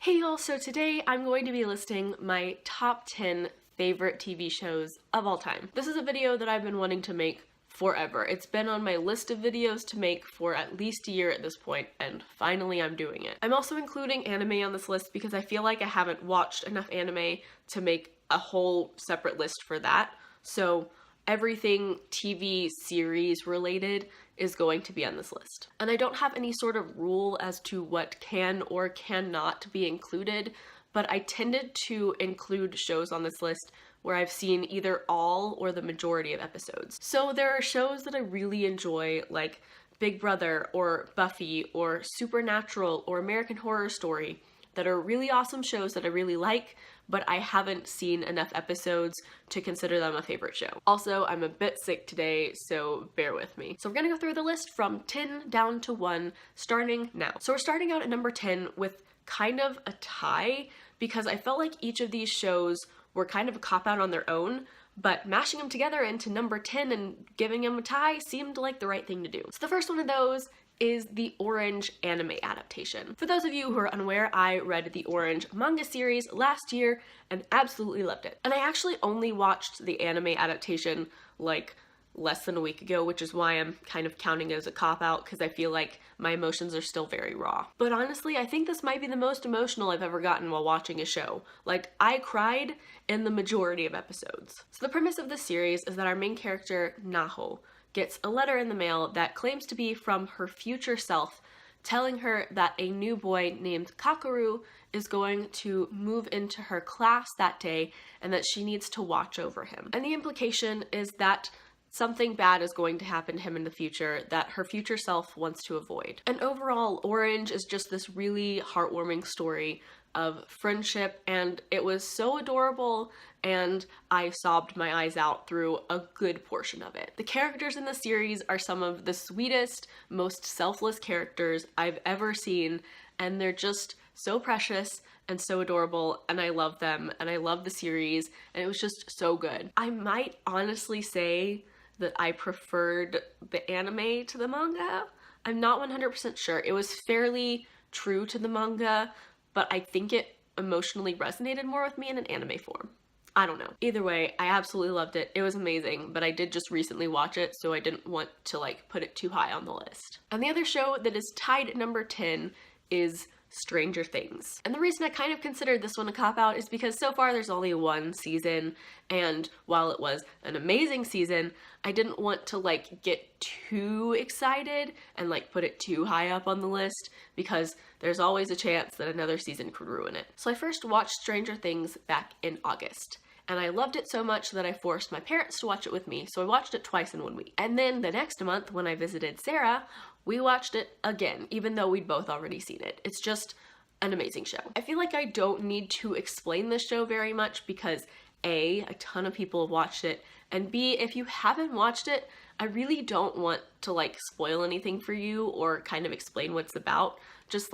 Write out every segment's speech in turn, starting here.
Hey y'all, so today I'm going to be listing my top 10 favorite TV shows of all time. This is a video that I've been wanting to make forever. It's been on my list of videos to make for at least a year at this point, and finally I'm doing it. I'm also including anime on this list because I feel like I haven't watched enough anime to make a whole separate list for that. So everything TV series related is going to be on this list. And I don't have any sort of rule as to what can or cannot be included, but I tended to include shows on this list where I've seen either all or the majority of episodes. So there are shows that I really enjoy, like Big Brother or Buffy or Supernatural or American Horror Story, that are really awesome shows that I really like, but I haven't seen enough episodes to consider them a favorite show. Also, I'm a bit sick today, so bear with me. So we're gonna go through the list from 10 down to 1, starting now. So we're starting out at number 10 with kind of a tie, because I felt like each of these shows were kind of a cop-out on their own, but mashing them together into number 10 and giving them a tie seemed like the right thing to do. So the first one of those is the Orange anime adaptation. For those of you who are unaware, I read the Orange manga series last year and absolutely loved it. And I actually only watched the anime adaptation like less than a week ago, which is why I'm kind of counting it as a cop-out, because I feel like my emotions are still very raw. But honestly, I think this might be the most emotional I've ever gotten while watching a show. Like, I cried in the majority of episodes. So the premise of this series is that our main character, Naho, gets a letter in the mail that claims to be from her future self, telling her that a new boy named Kakeru is going to move into her class that day and that she needs to watch over him. And the implication is that something bad is going to happen to him in the future that her future self wants to avoid. And overall, Orange is just this really heartwarming story of friendship, and it was so adorable, and I sobbed my eyes out through a good portion of it. The characters in the series are some of the sweetest, most selfless characters I've ever seen, and they're just so precious and so adorable, and I love them, and I love the series, and it was just so good. I might honestly say that I preferred the anime to the manga. I'm not 100% sure. It was fairly true to the manga, but I think it emotionally resonated more with me in an anime form. I don't know. Either way, I absolutely loved it. It was amazing, but I did just recently watch it, so I didn't want to put it too high on the list. And the other show that is tied at number 10 is Stranger Things. And the reason I kind of considered this one a cop-out is because so far there's only one season, and while it was an amazing season, I didn't want to get too excited and put it too high up on the list, because there's always a chance that another season could ruin it. So I first watched Stranger Things back in August, and I loved it so much that I forced my parents to watch it with me, so I watched it twice in 1 week. And then the next month, when I visited Sarah, we watched it again, even though we'd both already seen it. It's just an amazing show. I feel like I don't need to explain this show very much because A, a ton of people have watched it, and B, if you haven't watched it, I really don't want to spoil anything for you or kind of explain what it's about. Just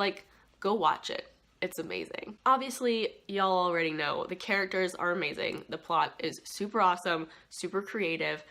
go watch it. It's amazing. Obviously, y'all already know the characters are amazing. The plot is super awesome, super creative.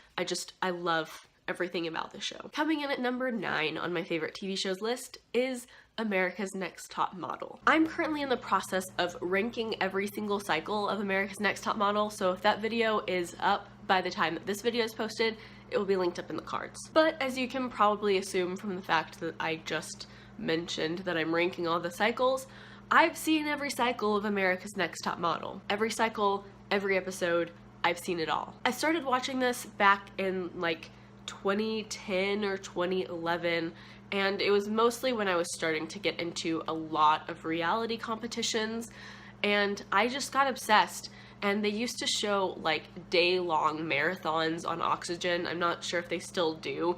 I love everything about the show. Coming in at number 9 on my favorite TV shows list is America's Next Top Model. I'm currently in the process of ranking every single cycle of America's Next Top Model, so if that video is up by the time that this video is posted, it will be linked up in the cards. But as you can probably assume from the fact that I just mentioned that I'm ranking all the cycles, I've seen every cycle of America's Next Top Model. Every cycle, every episode, I've seen it all. I started watching this back in 2010 or 2011, and it was mostly when I was starting to get into a lot of reality competitions, and I just got obsessed. And they used to show day-long marathons on Oxygen. I'm not sure if they still do,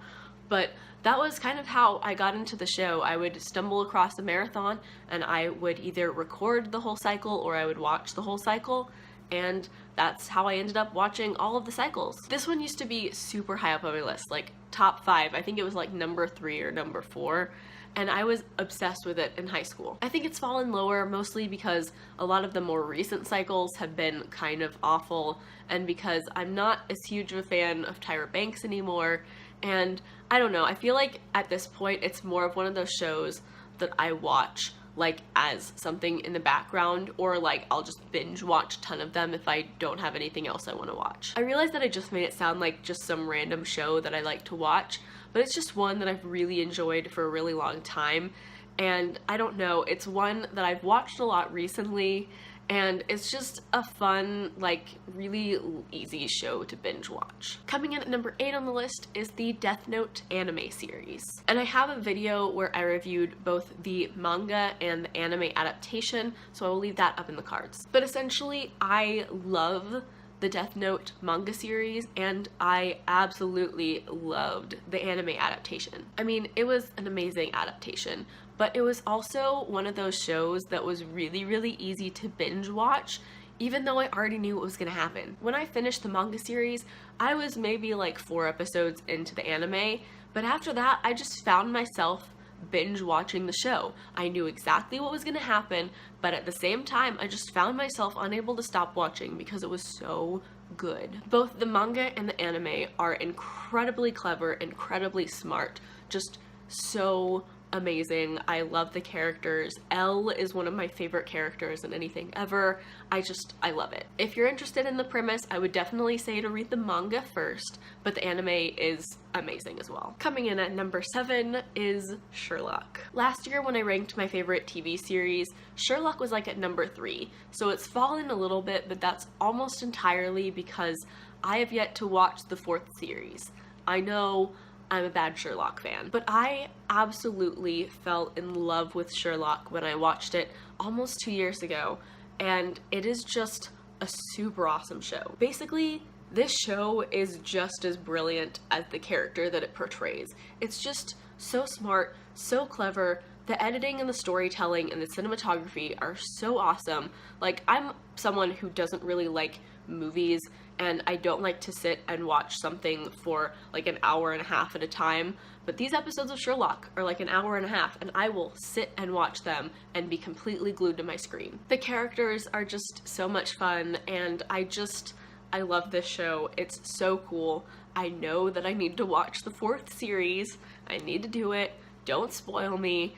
but that was kind of how I got into the show. I would stumble across a marathon and I would either record the whole cycle or I would watch the whole cycle, and that's how I ended up watching all of the cycles. This one used to be super high up on my list, top 5. I think it was number 3 or number 4, and I was obsessed with it in high school. I think it's fallen lower mostly because a lot of the more recent cycles have been kind of awful, and because I'm not as huge of a fan of Tyra Banks anymore, and I don't know, I feel like at this point it's more of one of those shows that I watch like as something in the background, or like I'll just binge watch a ton of them if I don't have anything else I want to watch. I realize that I just made it sound like just some random show that I like to watch, but it's just one that I've really enjoyed for a really long time, and I don't know, it's one that I've watched a lot recently, and it's just a fun, like, really easy show to binge watch. Coming in at number 8 on the list is the Death Note anime series. And I have a video where I reviewed both the manga and the anime adaptation, so I will leave that up in the cards. But essentially, I love the Death Note manga series, and I absolutely loved the anime adaptation. I mean, it was an amazing adaptation, but it was also one of those shows that was really, really easy to binge watch, even though I already knew what was gonna happen. When I finished the manga series, I was maybe like 4 episodes into the anime, but after that, I just found myself binge watching the show. I knew exactly what was gonna happen, but at the same time, I just found myself unable to stop watching because it was so good. Both the manga and the anime are incredibly clever, incredibly smart, just so amazing. I love the characters. Elle is one of my favorite characters in anything ever. I love it. If you're interested in the premise, I would definitely say to read the manga first, but the anime is amazing as well. Coming in at number 7 is Sherlock. Last year when I ranked my favorite TV series, Sherlock was like at number 3, so it's fallen a little bit, but that's almost entirely because I have yet to watch the 4th series. I know I'm a bad Sherlock fan, but I absolutely fell in love with Sherlock when I watched it almost 2 years ago, and it is just a super awesome show. Basically, this show is just as brilliant as the character that it portrays. It's just so smart, so clever. The editing and the storytelling and the cinematography are so awesome. Like, I'm someone who doesn't really like movies, and I don't like to sit and watch something for like an hour and a half at a time, but these episodes of Sherlock are like an hour and a half, and I will sit and watch them and be completely glued to my screen. The characters are just so much fun, and I love this show. It's so cool. I know that I need to watch the 4th series. I need to do it. Don't spoil me.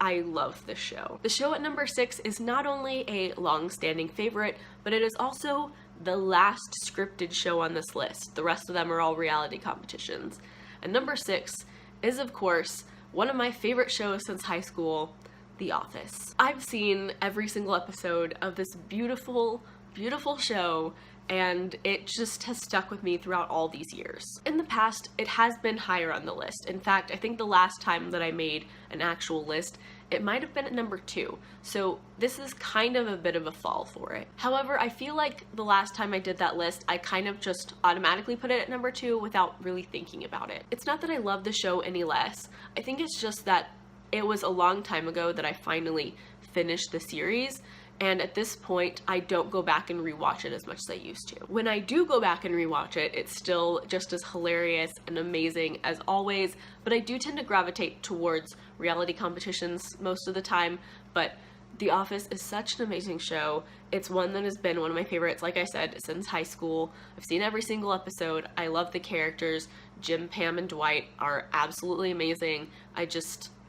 I love this show. The show at number 6 is not only a long-standing favorite, but it is also the last scripted show on this list. The rest of them are all reality competitions. And number 6 is, of course, one of my favorite shows since high school, The Office. I've seen every single episode of this beautiful, beautiful show, and it just has stuck with me throughout all these years. In the past, it has been higher on the list. In fact, I think the last time that I made an actual list, it might have been at number 2, so this is kind of a bit of a fall for it. However, I feel like the last time I did that list, I kind of just automatically put it at number 2 without really thinking about it. It's not that I love the show any less, I think it's just that it was a long time ago that I finally finished the series, and at this point, I don't go back and rewatch it as much as I used to. When I do go back and rewatch it, it's still just as hilarious and amazing as always, but I do tend to gravitate towards reality competitions most of the time, but The Office is such an amazing show. It's one that has been one of my favorites, like I said, since high school. I've seen every single episode. I love the characters. Jim, Pam, and Dwight are absolutely amazing.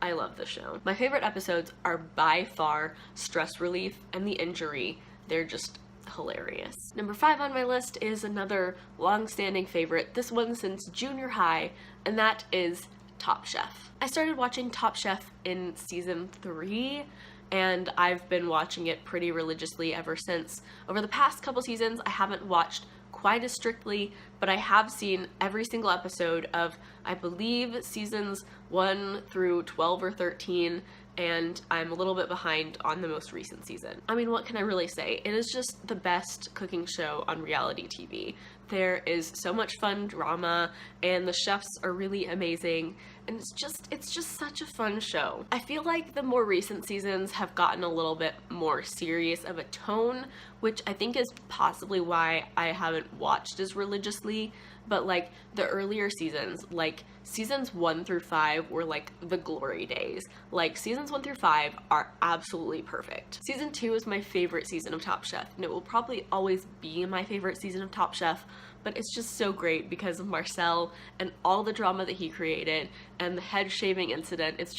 I love the show. My favorite episodes are by far Stress Relief and The Injury. They're just hilarious. Number 5 on my list is another long-standing favorite, this one since junior high, and that is Top Chef. I started watching Top Chef in season 3, and I've been watching it pretty religiously ever since. Over the past couple seasons, I haven't watched quite as strictly, but I have seen every single episode of, I believe, seasons 1 through 12 or 13, and I'm a little bit behind on the most recent season. I mean, what can I really say? It is just the best cooking show on reality TV. There is so much fun drama, and the chefs are really amazing, and it's just such a fun show. I feel like the more recent seasons have gotten a little bit more serious of a tone, which I think is possibly why I haven't watched as religiously, but like the earlier seasons, like seasons 1 through 5 were like the glory days. Like seasons 1 through 5 are absolutely perfect. Season 2 is my favorite season of Top Chef, and it will probably always be my favorite season of Top Chef, but it's just so great because of Marcel and all the drama that he created and the head shaving incident. It's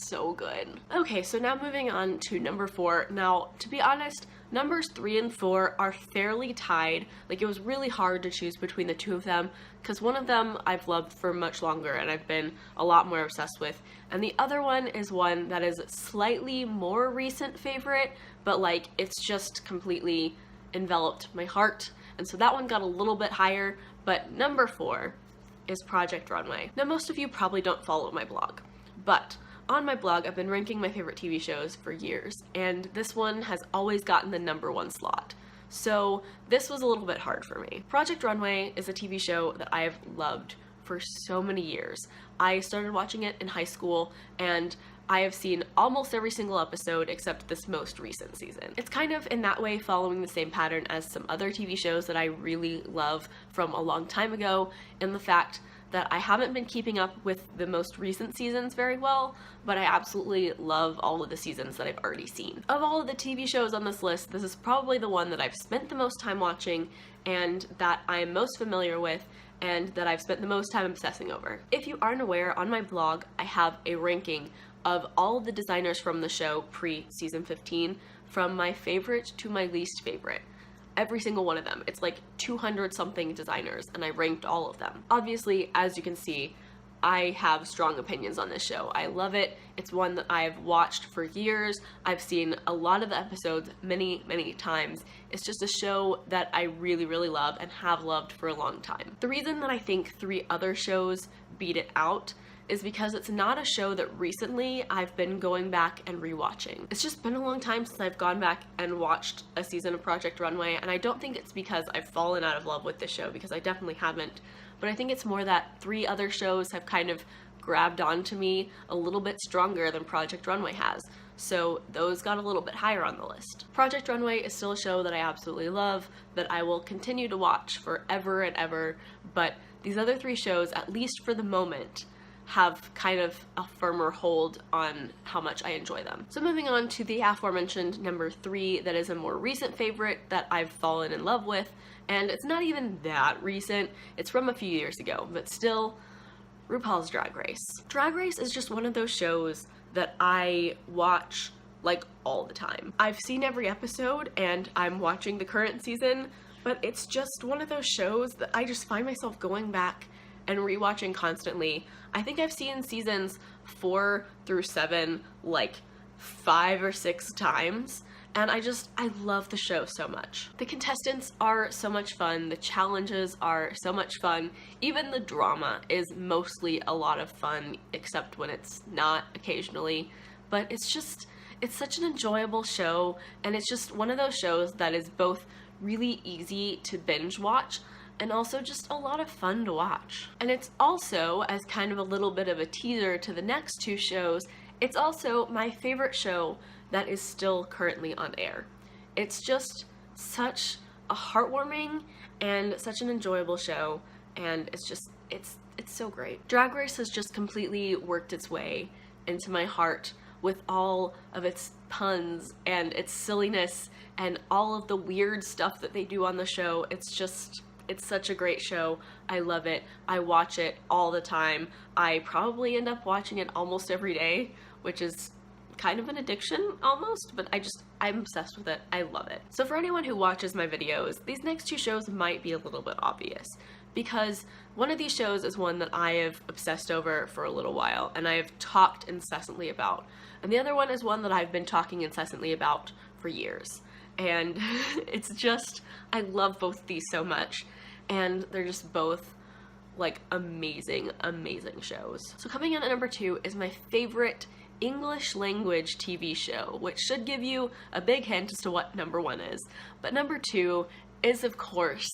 so good. Okay, so now moving on to number 4. Now, to be honest, numbers 3 and 4 are fairly tied. Like, it was really hard to choose between the two of them because one of them I've loved for much longer and I've been a lot more obsessed with, and the other one is one that is slightly more recent favorite, but like it's just completely enveloped my heart. And so that one got a little bit higher, but number 4 is Project Runway. Now, most of you probably don't follow my blog, but on my blog, I've been ranking my favorite TV shows for years, and this one has always gotten the number 1 slot. So this was a little bit hard for me. Project Runway is a TV show that I have loved for so many years. I started watching it in high school, and I have seen almost every single episode except this most recent season. It's kind of in that way following the same pattern as some other TV shows that I really love from a long time ago, in the fact that I haven't been keeping up with the most recent seasons very well, but I absolutely love all of the seasons that I've already seen. Of all of the TV shows on this list, this is probably the one that I've spent the most time watching and that I'm most familiar with and that I've spent the most time obsessing over. If you aren't aware, on my blog, I have a ranking of all of the designers from the show pre-season 15, from my favorite to my least favorite. Every single one of them. It's like 200 something designers, and I ranked all of them. Obviously, as you can see, I have strong opinions on this show. I love it. It's one that I've watched for years. I've seen a lot of the episodes many, many times. It's just a show that I really, really love and have loved for a long time. The reason that I think 3 other shows beat it out is because it's not a show that recently I've been going back and rewatching. It's just been a long time since I've gone back and watched a season of Project Runway, and I don't think it's because I've fallen out of love with this show, because I definitely haven't, but I think it's more that 3 other shows have kind of grabbed onto me a little bit stronger than Project Runway has. So those got a little bit higher on the list. Project Runway is still a show that I absolutely love, that I will continue to watch forever and ever, but these other 3 shows, at least for the moment, have kind of a firmer hold on how much I enjoy them. So moving on to the aforementioned number 3, that is a more recent favorite that I've fallen in love with, and it's not even that recent, it's from a few years ago, but still, RuPaul's Drag Race. Drag Race is just one of those shows that I watch like all the time. I've seen every episode and I'm watching the current season, but it's just one of those shows that I just find myself going back and rewatching constantly. I think I've seen seasons 4 through 7 like 5 or 6 times, and I love the show so much. The contestants are so much fun, the challenges are so much fun, even the drama is mostly a lot of fun, except when it's not occasionally, but it's such an enjoyable show, and it's just one of those shows that is both really easy to binge watch and also just a lot of fun to watch. And it's also, as kind of a little bit of a teaser to the next 2 shows, it's also my favorite show that is still currently on air. It's just such a heartwarming and such an enjoyable show, and it's so great. Drag Race has just completely worked its way into my heart with all of its puns and its silliness and all of the weird stuff that they do on the show. It's such a great show. I love it. I watch it all the time. I probably end up watching it almost every day, which is kind of an addiction almost, but I'm obsessed with it. I love it. So for anyone who watches my videos, these next 2 shows might be a little bit obvious, because one of these shows is one that I have obsessed over for a little while and I have talked incessantly about, and the other one is one that I've been talking incessantly about for years. And it's just, I love both of these so much, and they're just both like amazing, amazing shows. So coming in at number 2 is my favorite English language TV show, which should give you a big hint as to what number 1 is. But number 2 is, of course,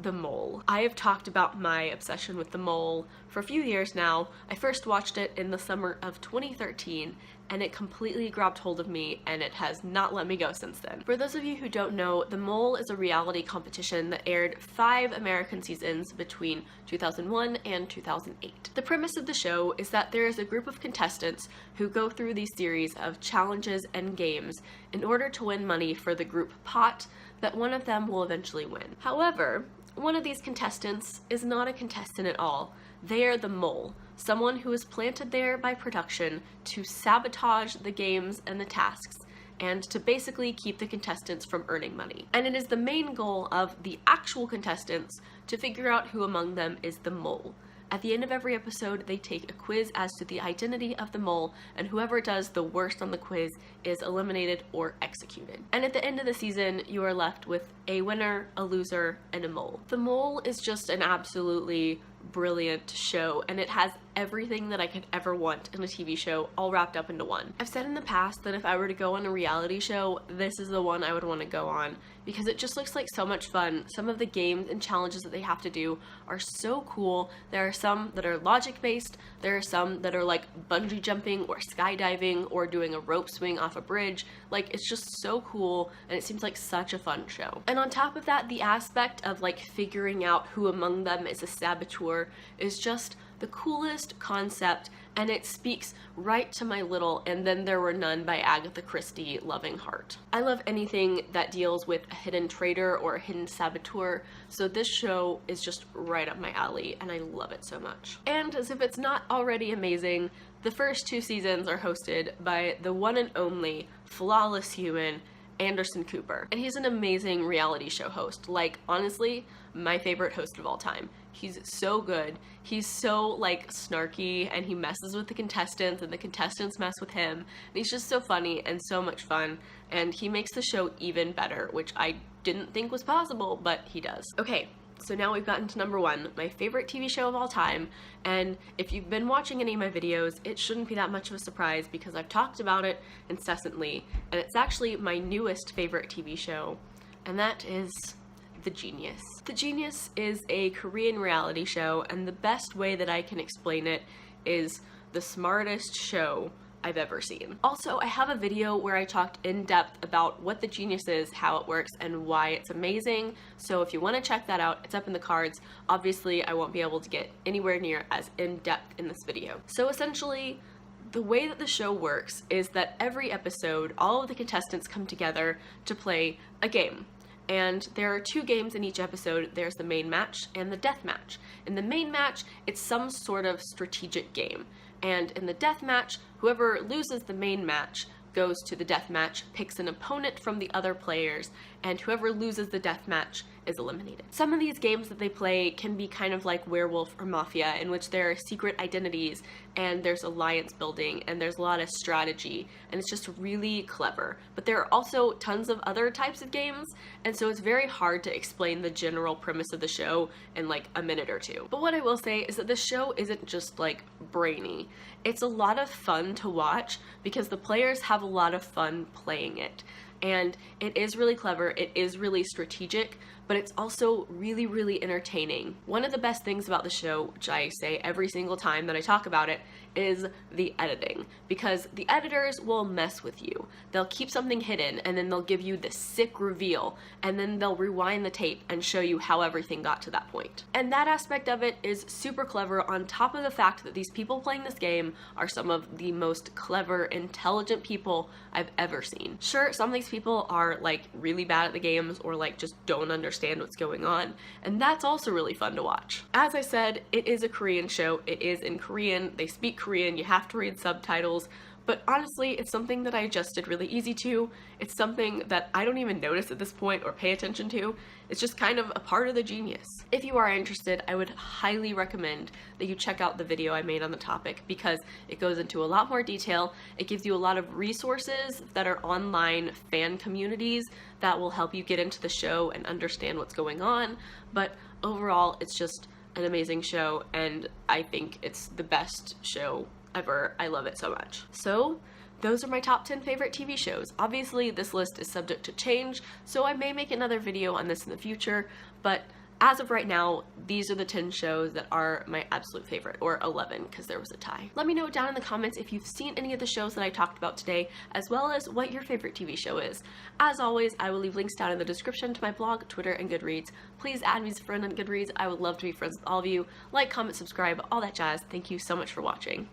The Mole. I have talked about my obsession with The Mole for a few years now. I first watched it in the summer of 2013, and it completely grabbed hold of me, and it has not let me go since then. For those of you who don't know, The Mole is a reality competition that aired 5 American seasons between 2001 and 2008. The premise of the show is that there is a group of contestants who go through these series of challenges and games in order to win money for the group pot that one of them will eventually win. However, one of these contestants is not a contestant at all. They are the mole, someone who is planted there by production to sabotage the games and the tasks, and to basically keep the contestants from earning money. And it is the main goal of the actual contestants to figure out who among them is the mole. At the end of every episode, they take a quiz as to the identity of the mole, and whoever does the worst on the quiz is eliminated or executed. And at the end of the season, you are left with a winner, a loser, and a mole. The Mole is just an absolutely brilliant show, and it has everything that I could ever want in a TV show all wrapped up into one. I've said in the past that if I were to go on a reality show, this is the one I would want to go on, because it just looks like so much fun. Some of the games and challenges that they have to do are so cool. There are some that are logic based, there are some that are like bungee jumping or skydiving or doing a rope swing off a bridge. Like, it's just so cool, and it seems like such a fun show. And on top of that, the aspect of like figuring out who among them is a saboteur is just the coolest concept, and it speaks right to my little "And Then There Were None" by Agatha Christie loving heart. I love anything that deals with a hidden traitor or a hidden saboteur, so this show is just right up my alley, and I love it so much. And as if it's not already amazing, the first 2 seasons are hosted by the one and only flawless human, Anderson Cooper. And he's an amazing reality show host. Like, honestly, my favorite host of all time. He's so good. He's so, like, snarky, and he messes with the contestants, and the contestants mess with him. And he's just so funny and so much fun, and he makes the show even better, which I didn't think was possible, but he does. Okay, so now we've gotten to number 1, my favorite TV show of all time, and if you've been watching any of my videos, it shouldn't be that much of a surprise because I've talked about it incessantly, and it's actually my newest favorite TV show, and that is The Genius. The Genius is a Korean reality show, and the best way that I can explain it is the smartest show I've ever seen. Also, I have a video where I talked in depth about what The Genius is, how it works, and why it's amazing. So if you want to check that out, it's up in the cards. Obviously, I won't be able to get anywhere near as in depth in this video. So essentially, the way that the show works is that every episode, all of the contestants come together to play a game. And there are 2 games in each episode. There's the main match and the death match. In the main match, it's some sort of strategic game. And in the death match, whoever loses the main match goes to the death match, picks an opponent from the other players, and whoever loses the death match is eliminated. Some of these games that they play can be kind of like Werewolf or Mafia, in which there are secret identities and there's alliance building and there's a lot of strategy, and it's just really clever. But there are also tons of other types of games, and so it's very hard to explain the general premise of the show in like a minute or 2. But what I will say is that the show isn't just like brainy. It's a lot of fun to watch because the players have a lot of fun playing it. And it is really clever, it is really strategic, but it's also really, really entertaining. One of the best things about the show, which I say every single time that I talk about it, is the editing, because the editors will mess with you. They'll keep something hidden, and then they'll give you this sick reveal, and then they'll rewind the tape and show you how everything got to that point. And that aspect of it is super clever, on top of the fact that these people playing this game are some of the most clever, intelligent people I've ever seen. Sure, some of these people are like really bad at the games or like just don't understand what's going on, and that's also really fun to watch. As I said, it is a Korean show. It is in Korean. They speak Korean. You have to read subtitles. But honestly, it's something that I adjusted really easy to. It's something that I don't even notice at this point or pay attention to. It's just kind of a part of The Genius. If you are interested, I would highly recommend that you check out the video I made on the topic, because it goes into a lot more detail. It gives you a lot of resources that are online fan communities that will help you get into the show and understand what's going on. But overall, it's just an amazing show, and I think it's the best show ever. I love it so much. So those are my top 10 favorite TV shows. Obviously, this list is subject to change, so I may make another video on this in the future, but as of right now, these are the 10 shows that are my absolute favorite, or 11 because there was a tie. Let me know down in the comments if you've seen any of the shows that I talked about today, as well as what your favorite TV show is. As always, I will leave links down in the description to my blog, Twitter, and Goodreads. Please add me as a friend on Goodreads. I would love to be friends with all of you. Like, comment, subscribe, all that jazz. Thank you so much for watching.